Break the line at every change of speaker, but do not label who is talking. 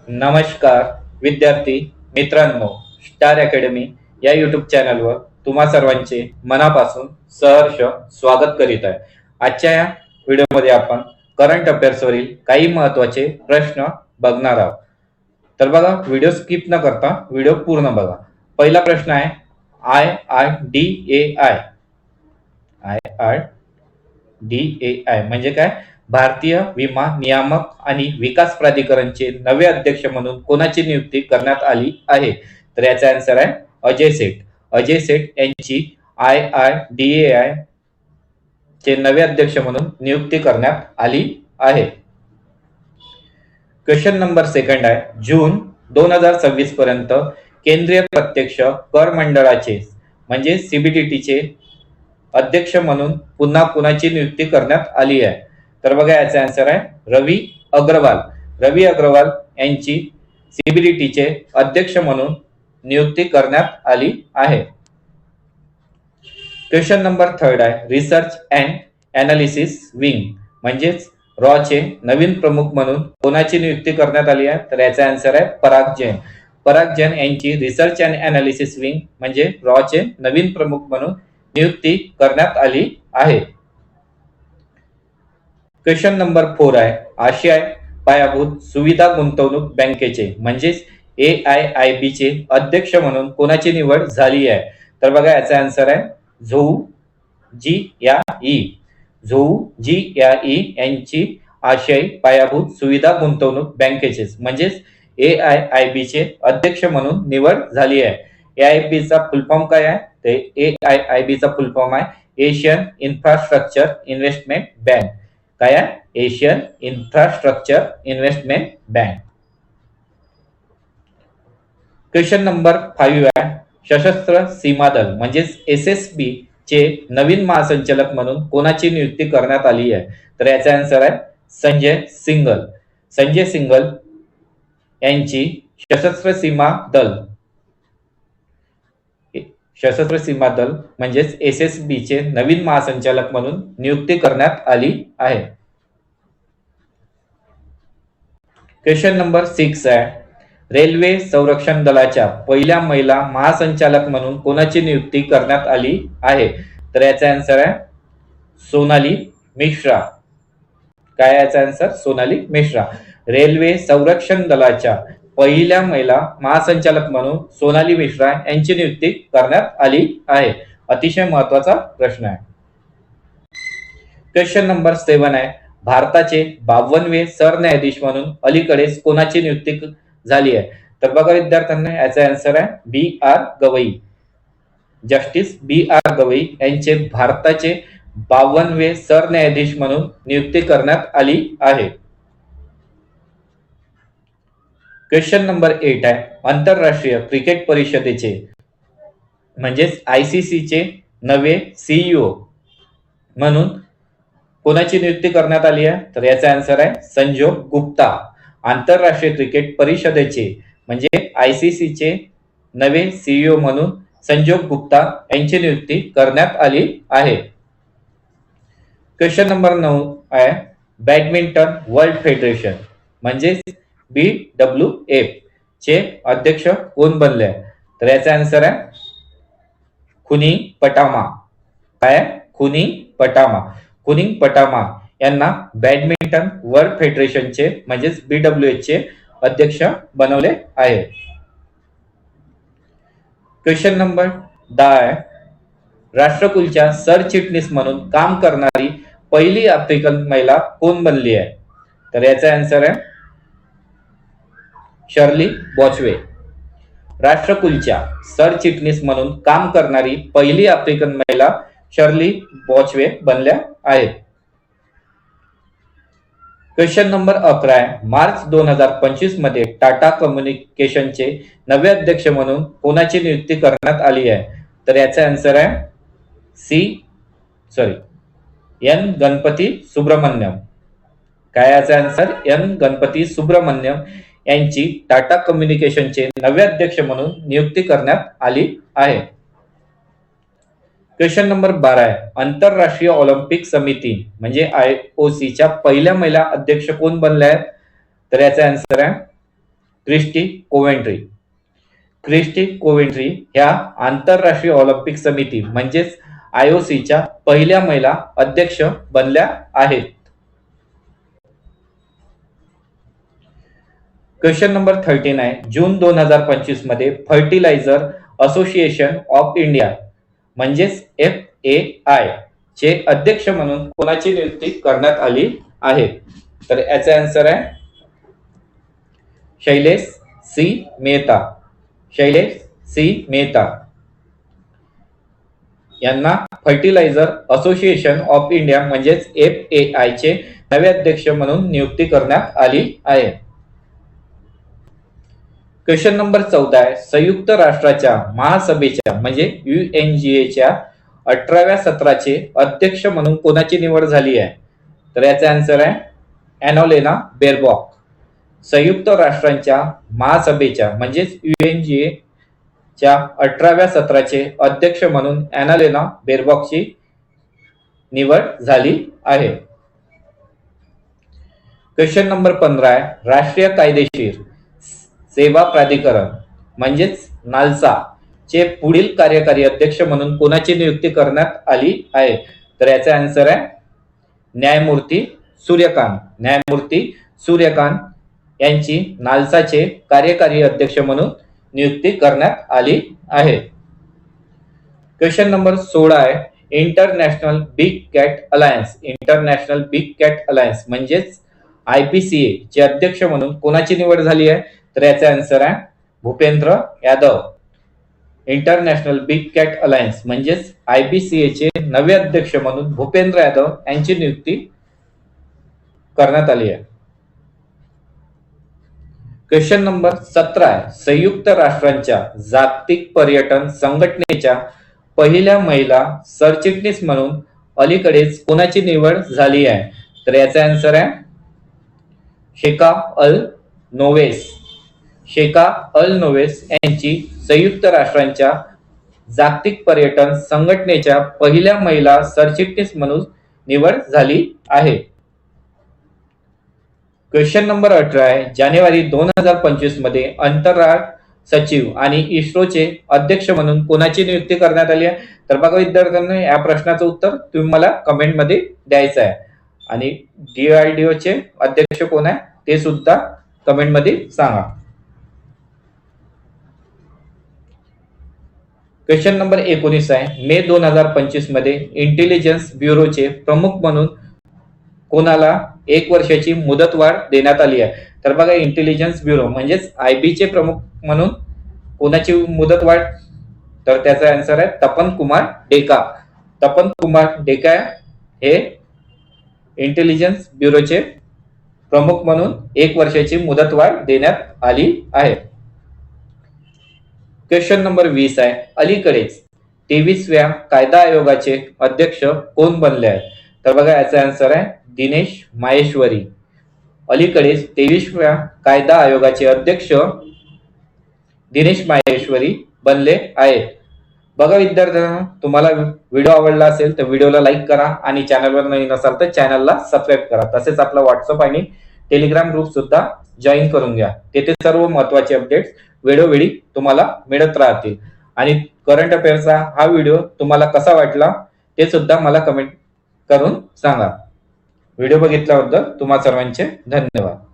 नमस्कार विद्यार्थी मित्रांनो, स्टार अकॅडमी या यूट्यूब चॅनलवर तुम्हा सर्वांचे मनापासून सहर्ष स्वागत करीत आहे. आजच्या या व्हिडिओमध्ये आपण करंट अफेअर्सवरील काही महत्त्वाचे प्रश्न बघणार आहोत. तर बघा, व्हिडिओ स्किप न करता व्हिडिओ पूर्ण बघा. पहिला प्रश्न आहे IRDAI. IRDAI म्हणजे काय? भारतीय विमा नियामक आणि विकास प्राधिकरणचे नवे अध्यक्ष म्हणून कोणाची नियुक्ती करण्यात आली आहे? तर याचा आन्सर आहे अजय सेठ. अजय सेठ यांची IRDAI चे नवे अध्यक्ष म्हणून नियुक्ती करण्यात आली आहे. क्वेश्चन नंबर सेकंड आहे, जून 2026 पर्यंत केंद्रीय प्रत्यक्ष कर मंडळाचे म्हणजे CBDTचे अध्यक्ष म्हणून पुन्हा कुणाची नियुक्ती करण्यात आली आहे? तर बघा, याचा आन्सर आहे रवी अग्रवाल. रवी अग्रवाल यांची CBDTचे अध्यक्ष म्हणून नियुक्ती करण्यात आली आहे. क्वेश्चन नंबर थर्ड आहे, रिसर्च अँड अनालिसिस विंग म्हणजेच रॉचे नवीन प्रमुख म्हणून कोणाची नियुक्ती करण्यात आली आहे? तर याचा आन्सर आहे पराग जैन. पराग जैन यांची रिसर्च अँड अनालिसिस विंग म्हणजे रॉचे नवीन प्रमुख म्हणून नियुक्ती करण्यात आली आहे. क्वेश्चन नंबर 4 आहे, आशियाई पायाभूत सुविधा गुंतवणूक बँकेचे म्हणजेच AIIB चे अध्यक्ष म्हणून कोणाची निवड झाली आहे? तर बघा, याचा आन्सर आहे झोऊ जियाई. झोऊ जियाई यांची आशियाई पायाभूत सुविधा गुंतवणूक बँकेचे म्हणजेच AIIB चे अध्यक्ष म्हणून निवड झाली आहे. AIIB चा फुल फॉर्म काय आहे? ते AIIB चा फुल फॉर्म आहे एशियन इन्फ्रास्ट्रक्चर इन्व्हेस्टमेंट बँक. काय आहे? Asian infrastructure investment bank. Question number 5 आहे, सशस्त्र सीमा दल म्हणजेच SSB चे नवीन महासंचालक म्हणून कोणाची नियुक्ती करण्यात आली आहे? तर याचा आन्सर आहे संजय सिंगल. संजय सिंगल यांची सशस्त्र सीमा दल म्हणजेच SSB चे नवीन महासंचालक म्हणून नियुक्ती करण्यात आली आहे. क्वेश्चन नंबर 6 आहे, रेल्वे संरक्षण दलाच्या पहिल्या महिला महासंचालक म्हणून कोणाची नियुक्ती करण्यात आली आहे? तर याचा आन्सर आहे सोनाली मिश्रा. काय याचा आन्सर? सोनाली मिश्रा. रेल्वे संरक्षण दलाच्या पहिल्या महिला महासंचालक म्हणून सोनाली मिश्रा यांची नियुक्ती करण्यात आली आहे. अतिशय महत्वाचा प्रश्न आहे. क्वेश्चन नंबर 7 आहे, भारताचे 52वे सरन्यायाधीश म्हणून अलीकडेच कोणाची नियुक्ती झाली आहे? तर बघा विद्यार्थ्यांना, याचा आन्सर आहे BR Gavai. Justice BR Gavai यांचे भारताचे 52वे सरन्यायाधीश म्हणून नियुक्ती करण्यात आली आहे. क्वेश्चन नंबर 8 आहे, आंतरराष्ट्रीय क्रिकेट परिषदेचे म्हणजेच ICC चे नवे CEO म्हणून कोणाची नियुक्ती करण्यात आली आहे? तर याचा आन्सर आहे संजोग गुप्ता. आंतरराष्ट्रीय क्रिकेट परिषदेचे म्हणजे ICC चे नवे CEO म्हणून संजोग गुप्ता यांची नियुक्ती करण्यात आली आहे. क्वेश्चन नंबर 9 आहे, बॅडमिंटन वर्ल्ड फेडरेशन म्हणजे BWF चे अध्यक्ष कोण बनले? तर याचा आन्सर आहे खुनी पटामा. काय? खुनी पटामा. खुनी पटामा यांना बॅडमिंटन वर्ल्ड फेडरेशनचे म्हणजेच BWF चे अध्यक्ष बनवले आहे. क्वेश्चन नंबर 10 आहे, राष्ट्रकुलच्या सरचिटणीस म्हणून काम करणारी पहिली आफ्रिकन महिला कोण बनली आहे? तर याचा आन्सर आहे शर्ली बॉचवे. राष्ट्रकुलच्या सरचिटणीस म्हणून काम करणारी पहिली आफ्रिकन महिला शर्ली बॉचवे बनल्या आहेत. क्वेश्चन नंबर 11 आहे, मार्च 2025 मध्ये टाटा कम्युनिकेशनचे नवे अध्यक्ष म्हणून कोणाची नियुक्ती करण्यात आली आहे? तर याचा आन्सर आहे एन गणपती सुब्रमण्यम. काय याचा आन्सर? एन गणपती सुब्रमण्यम यांची टाटा कम्युनिकेशनचे नवे अध्यक्ष म्हणून नियुक्ती करण्यात आली आहे. क्वेश्चन नंबर 12 आहे, आंतरराष्ट्रीय ऑलिम्पिक समिती म्हणजे IOC च्या पहिल्या महिला अध्यक्ष कोण बनल्या आहेत? तर याचा आन्सर आहे क्रिस्टी कोवेंट्री. क्रिस्टी कोवेंट्री ह्या आंतरराष्ट्रीय ऑलिम्पिक समिती म्हणजेच IOCच्या पहिल्या महिला अध्यक्ष बनल्या आहेत. क्वेश्चन नंबर 13 आहे. जून 2025 मध्ये फर्टिलायझर असोसिएशन ऑफ इंडिया म्हणजेच FAI चे अध्यक्ष म्हणून कोणाची नियुक्ती करण्यात आली आहे? तर याचा आन्सर आहे शैलेश सी मेहता. शैलेश सी मेहता यांना फर्टिलायझर असोसिएशन ऑफ इंडिया म्हणजेच FAI चे नवे अध्यक्ष म्हणून नियुक्ती करण्यात आली आहे. क्वेश्चन नंबर 14 आहे. संयुक्त राष्ट्राच्या महासभेच्या म्हणजे UNGA 18व्या सत्राचे अध्यक्ष म्हणून कोणाची निवड झाली आहे? तर याचा आन्सर आहे ॲनोलेना बेरबॉक. संयुक्त राष्ट्रांच्या महासभेच्या म्हणजेच UNGA 18व्या सत्राचे अध्यक्ष म्हणून ॲनोलेना बेरबॉकची निवड झाली आहे. क्वेश्चन नंबर 15 आहे. राष्ट्रीय कायदेशीर सेवा प्राधिकरण म्हणजेच नालसा चे पुढील कार्यकारी अध्यक्ष म्हणून कोणाची नियुक्ती करण्यात आली आहे? तर याचा आन्सर आहे न्यायमूर्ती सूर्यकांत. न्यायमूर्ती सूर्यकांत यांची नालसाचे कार्यकारी अध्यक्ष म्हणून नियुक्ती करण्यात आली आहे. क्वेश्चन नंबर 16 आहे. International big cat alliance. International big cat alliance म्हणजेच IPCA चे अध्यक्ष म्हणून कोणाची निवड झाली आहे? तर याचा आन्सर आहे Bhupendra Yadav. International big cat alliance म्हणजेच IPCA चे नवे अध्यक्ष म्हणून भूपेंद्र यादव यांची नियुक्ती करण्यात आली आहे. क्वेश्चन नंबर 17 आहे. संयुक्त राष्ट्रांच्या जागतिक पर्यटन संघटनेच्या पहिल्या महिला सरचिटणीस म्हणून अलीकडेच कोणाची निवड झाली आहे? तर याचा आन्सर आहे शेका अल नोवेस. शेका अल नोवेस यांची संयुक्त राष्ट्रांच्या जागतिक पर्यटन संघटनेच्या पहिल्या महिला सरचिटणीस म्हणून निवड झाली आहे. क्वेश्चन नंबर 18 आहे. जानेवारी 2025 मध्ये अंतराळ सचिव आणि इस्रोचे अध्यक्ष म्हणून कोणाची नियुक्ती करण्यात आली आहे? तर बघा विद्यार्थ्यांना या प्रश्नाचं उत्तर तुम्ही मला कमेंट मध्ये द्यायचं आहे आणि DRDO चे अध्यक्ष कोण आहे ते सुद्धा कमेंट मध्ये सांगा. क्वेश्चन नंबर 19 आहे. मे 2025 मध्ये इंटेलिजन्स ब्युरोचे प्रमुख म्हणून कोणाला 1 वर्षाची मुदतवाढ देण्यात आली आहे? तर बघा इंटेलिजन्स ब्युरो म्हणजेच IB चे प्रमुख म्हणून कोणाची मुदतवाढ? तर त्याचा आन्सर आहे तपन कुमार डेका. तपन कुमार डेका हे इंटेलिजन्स ब्युरोचे प्रमुख म्हणून 1 वर्षाची मुदतवाढ देण्यात आली आहे. क्वेश्चन नंबर 20 आहे. अलीकडेच 23व्या कायदा आयोगाचे अध्यक्ष कोण बनले आहेत? तर बघा याचा आन्सर आहे दिनेश माहेश्वरी. अलीकडेच 23व्या कायदा आयोगाचे अध्यक्ष दिनेश माहेश्वरी बनले आहेत. बघा विद्यार्थ्यांनो, तुम्हाला व्हिडिओ आवडला असेल तर व्हिडिओला लाईक करा आणि चॅनलवर नवीन असाल तर चॅनलला सबस्क्राईब करा. तसेच आपला व्हॉट्सअप आणि टेलिग्राम ग्रुप सुद्धा जॉईन करून घ्या. तेथे सर्व महत्त्वाचे अपडेट्स वेळोवेळी तुम्हाला मिळत राहतील. आणि करंट अफेअर्सचा हा व्हिडिओ तुम्हाला कसा वाटला ते सुद्धा मला कमेंट करून सांगा. व्हिडिओ बघितल्याबद्दल तुम्हा सर्वांचे धन्यवाद.